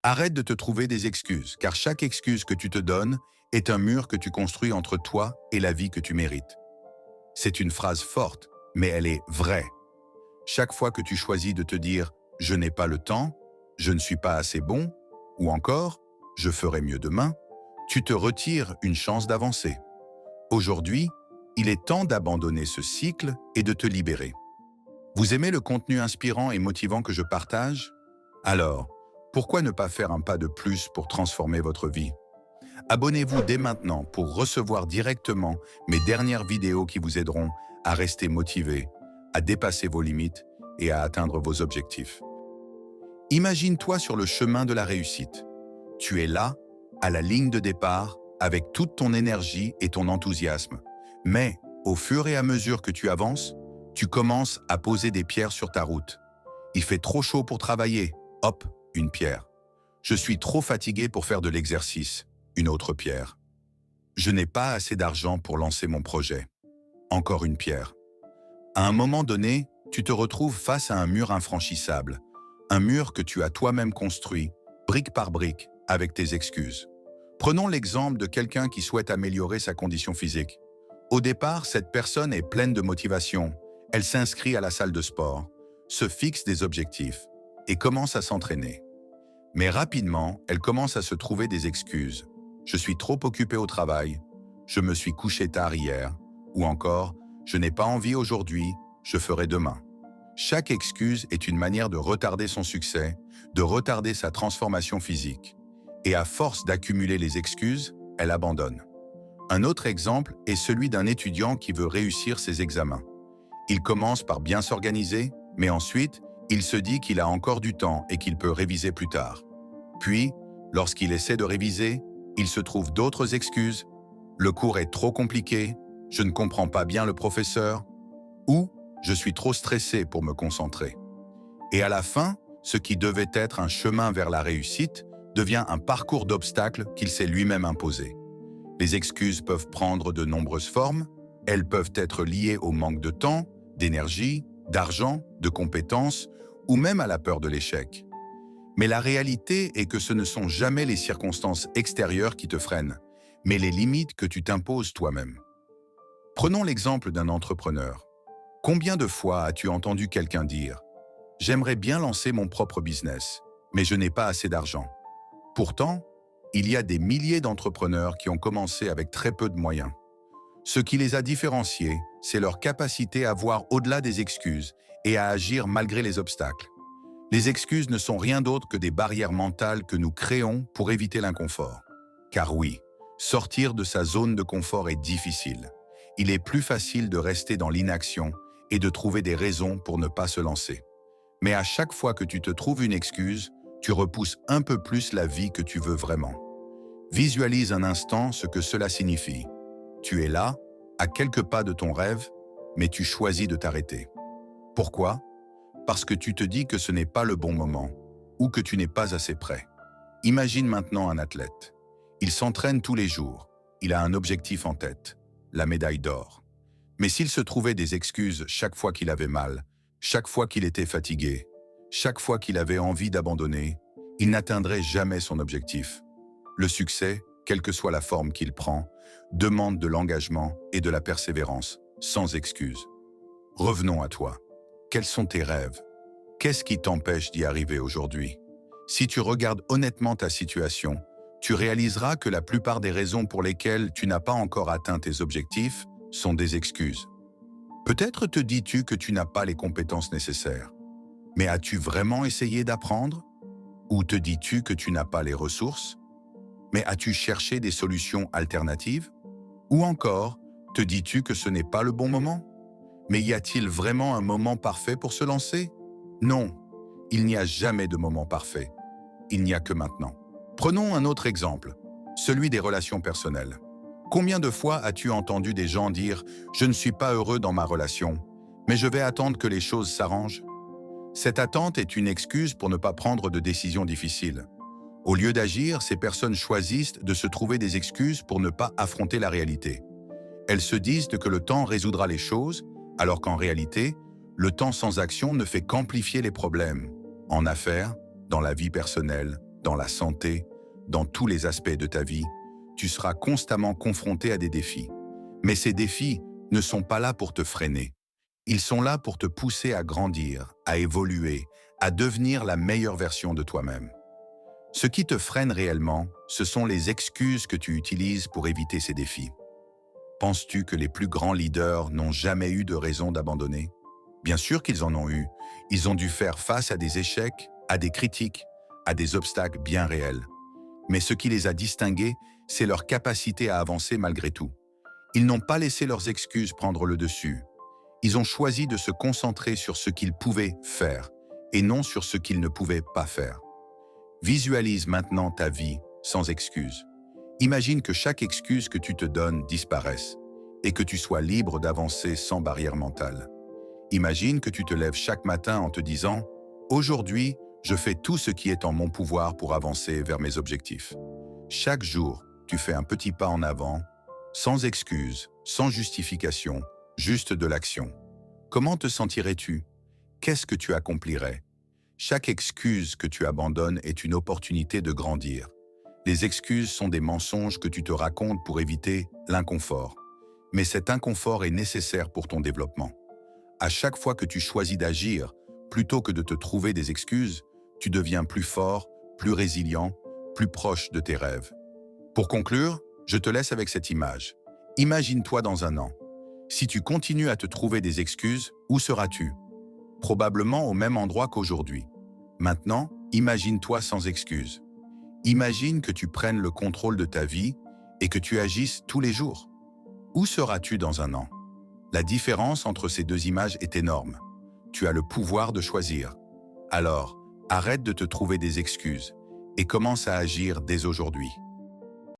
Arrête de te trouver des excuses, car chaque excuse que tu te donnes est un mur que tu construis entre toi et la vie que tu mérites. C'est une phrase forte, mais elle est vraie. Chaque fois que tu choisis de te dire « je n'ai pas le temps »,« je ne suis pas assez bon » ou encore « je ferai mieux demain », tu te retires une chance d'avancer. Aujourd'hui, il est temps d'abandonner ce cycle et de te libérer. Vous aimez le contenu inspirant et motivant que je partage? Alors, pourquoi ne pas faire un pas de plus pour transformer votre vie? Abonnez-vous dès maintenant pour recevoir directement mes dernières vidéos qui vous aideront à rester motivé, à dépasser vos limites et à atteindre vos objectifs. Imagine-toi sur le chemin de la réussite. Tu es là, à la ligne de départ, avec toute ton énergie et ton enthousiasme. Mais, au fur et à mesure que tu avances, tu commences à poser des pierres sur ta route. Il fait trop chaud pour travailler. Hop, une pierre. Je suis trop fatigué pour faire de l'exercice. Une autre pierre. Je n'ai pas assez d'argent pour lancer mon projet. Encore une pierre. À un moment donné, tu te retrouves face à un mur infranchissable. Un mur que tu as toi-même construit, brique par brique, avec tes excuses. Prenons l'exemple de quelqu'un qui souhaite améliorer sa condition physique. Au départ, cette personne est pleine de motivation. Elle s'inscrit à la salle de sport, se fixe des objectifs et commence à s'entraîner. Mais rapidement, elle commence à se trouver des excuses. Je suis trop occupé au travail, je me suis couché tard hier, ou encore, je n'ai pas envie aujourd'hui, je ferai demain. Chaque excuse est une manière de retarder son succès, de retarder sa transformation physique. Et à force d'accumuler les excuses, elle abandonne. Un autre exemple est celui d'un étudiant qui veut réussir ses examens. Il commence par bien s'organiser, mais ensuite, il se dit qu'il a encore du temps et qu'il peut réviser plus tard. Puis, lorsqu'il essaie de réviser, il se trouve d'autres excuses. Le cours est trop compliqué, je ne comprends pas bien le professeur, ou je suis trop stressé pour me concentrer. Et à la fin, ce qui devait être un chemin vers la réussite devient un parcours d'obstacles qu'il s'est lui-même imposé. Les excuses peuvent prendre de nombreuses formes, elles peuvent être liées au manque de temps, d'énergie, d'argent, de compétences, ou même à la peur de l'échec. Mais la réalité est que ce ne sont jamais les circonstances extérieures qui te freinent, mais les limites que tu t'imposes toi-même. Prenons l'exemple d'un entrepreneur. Combien de fois as-tu entendu quelqu'un dire « J'aimerais bien lancer mon propre business, mais je n'ai pas assez d'argent ». Pourtant, il y a des milliers d'entrepreneurs qui ont commencé avec très peu de moyens. Ce qui les a différenciés, c'est leur capacité à voir au-delà des excuses et à agir malgré les obstacles. Les excuses ne sont rien d'autre que des barrières mentales que nous créons pour éviter l'inconfort. Car oui, sortir de sa zone de confort est difficile. Il est plus facile de rester dans l'inaction et de trouver des raisons pour ne pas se lancer. Mais à chaque fois que tu te trouves une excuse, tu repousses un peu plus la vie que tu veux vraiment. Visualise un instant ce que cela signifie. Tu es là, à quelques pas de ton rêve, mais tu choisis de t'arrêter. Pourquoi ? Parce que tu te dis que ce n'est pas le bon moment ou que tu n'es pas assez prêt. Imagine maintenant un athlète. Il s'entraîne tous les jours. Il a un objectif en tête, la médaille d'or. Mais s'il se trouvait des excuses chaque fois qu'il avait mal, chaque fois qu'il était fatigué, chaque fois qu'il avait envie d'abandonner, il n'atteindrait jamais son objectif. Le succès, quelle que soit la forme qu'il prend, demande de l'engagement et de la persévérance, sans excuse. Revenons à toi. Quels sont tes rêves? Qu'est-ce qui t'empêche d'y arriver aujourd'hui? Si tu regardes honnêtement ta situation, tu réaliseras que la plupart des raisons pour lesquelles tu n'as pas encore atteint tes objectifs sont des excuses. Peut-être te dis-tu que tu n'as pas les compétences nécessaires. Mais as-tu vraiment essayé d'apprendre? Ou te dis-tu que tu n'as pas les ressources? Mais as-tu cherché des solutions alternatives? Ou encore, te dis-tu que ce n'est pas le bon moment? Mais y a-t-il vraiment un moment parfait pour se lancer? Non, il n'y a jamais de moment parfait. Il n'y a que maintenant. Prenons un autre exemple, celui des relations personnelles. Combien de fois as-tu entendu des gens dire « Je ne suis pas heureux dans ma relation, mais je vais attendre que les choses s'arrangent ». Cette attente est une excuse pour ne pas prendre de décisions difficiles. Au lieu d'agir, ces personnes choisissent de se trouver des excuses pour ne pas affronter la réalité. Elles se disent que le temps résoudra les choses, alors qu'en réalité, le temps sans action ne fait qu'amplifier les problèmes, en affaires, dans la vie personnelle dans la santé, dans tous les aspects de ta vie, tu seras constamment confronté à des défis. Mais ces défis ne sont pas là pour te freiner. Ils sont là pour te pousser à grandir, à évoluer, à devenir la meilleure version de toi-même. Ce qui te freine réellement, ce sont les excuses que tu utilises pour éviter ces défis. Penses-tu que les plus grands leaders n'ont jamais eu de raison d'abandonner? Bien sûr qu'ils en ont eu. Ils ont dû faire face à des échecs, à des critiques, à des obstacles bien réels. Mais ce qui les a distingués, c'est leur capacité à avancer malgré tout. Ils n'ont pas laissé leurs excuses prendre le dessus. Ils ont choisi de se concentrer sur ce qu'ils pouvaient faire et non sur ce qu'ils ne pouvaient pas faire. Visualise maintenant ta vie sans excuses. Imagine que chaque excuse que tu te donnes disparaisse et que tu sois libre d'avancer sans barrière mentale. Imagine que tu te lèves chaque matin en te disant « Aujourd'hui, je fais tout ce qui est en mon pouvoir pour avancer vers mes objectifs. » Chaque jour, tu fais un petit pas en avant, sans excuses, sans justification, juste de l'action. Comment te sentirais-tu? Qu'est-ce que tu accomplirais? Chaque excuse que tu abandonnes est une opportunité de grandir. Les excuses sont des mensonges que tu te racontes pour éviter l'inconfort. Mais cet inconfort est nécessaire pour ton développement. À chaque fois que tu choisis d'agir, plutôt que de te trouver des excuses, tu deviens plus fort, plus résilient, plus proche de tes rêves. Pour conclure, je te laisse avec cette image. Imagine-toi dans un an. Si tu continues à te trouver des excuses, où seras-tu? Probablement au même endroit qu'aujourd'hui. Maintenant, imagine-toi sans excuses. Imagine que tu prennes le contrôle de ta vie et que tu agisses tous les jours. Où seras-tu dans un an? La différence entre ces deux images est énorme. Tu as le pouvoir de choisir. Alors, arrête de te trouver des excuses et commence à agir dès aujourd'hui.